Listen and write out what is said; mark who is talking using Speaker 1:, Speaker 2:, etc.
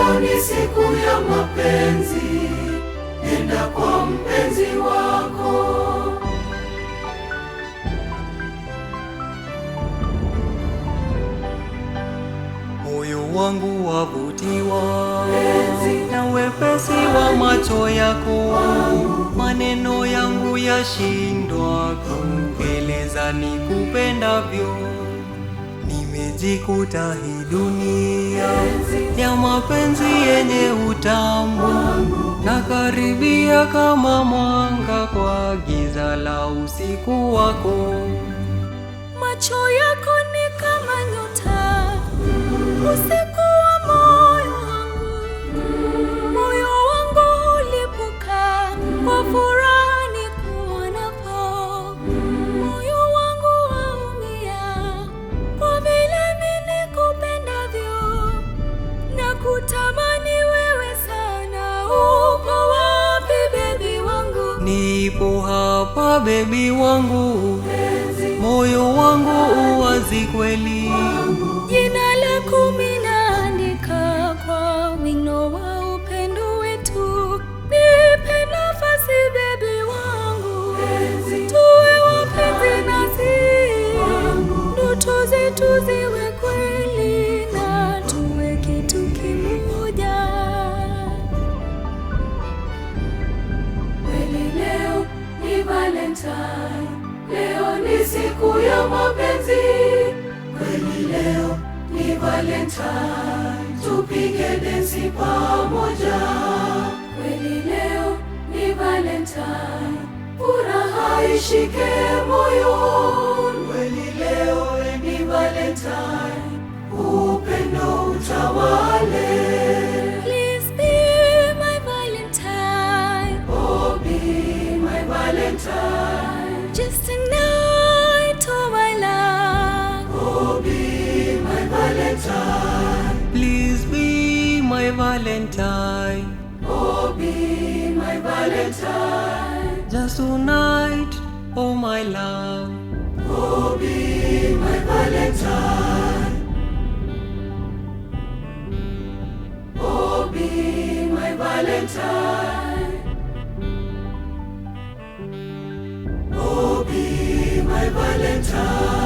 Speaker 1: leo ni siku ya mapenzi, nenda kwa mpenzi wako.
Speaker 2: Moyo wangu wavutiwa na wepesi wa macho yako, maneno yangu yashindwa kueleza nikupendavyo. Nimejikuta hii dunia ya mapenzi yenye utamu, na karibia kama mwanga kwa giza la usiku wako.
Speaker 3: Macho yako ni kama nyota usiku wa moyo wangu, moyo wangu ulipuka kwa furaha nikuonapo, moyo wangu waumia kwa vile mimi nikupendavyo, na kutamani wewe sana. Upo wapi baby wangu?
Speaker 2: Nipo hapa baby wangu, moyo wangu uwazi kweli.
Speaker 3: Jina lako minaandika kwa wino wa upendo wetu. Nipe nafasi baby wangu, tuwe wapenzi nasi, ndoto zetu ziwe kweli na tuwe kitu kimoja.
Speaker 1: Kweli leo ni Valentine, leo ni siku ya mapenzi. Kweli leo ni Valentine, tupige densi pamoja. Kweli leo ni Valentine, furaha ishike moyo. Kweli leo ni Valentine, upendo utawale.
Speaker 3: Please be my Valentine,
Speaker 1: Oh, be my Valentine,
Speaker 3: just a night, oh my love.
Speaker 1: oh, be my Valentine,
Speaker 2: Please be my Valentine,
Speaker 1: oh, be my Valentine,
Speaker 2: just tonight, oh my love.
Speaker 1: oh, be my Valentine, oh, be my Valentine, oh, be my Valentine.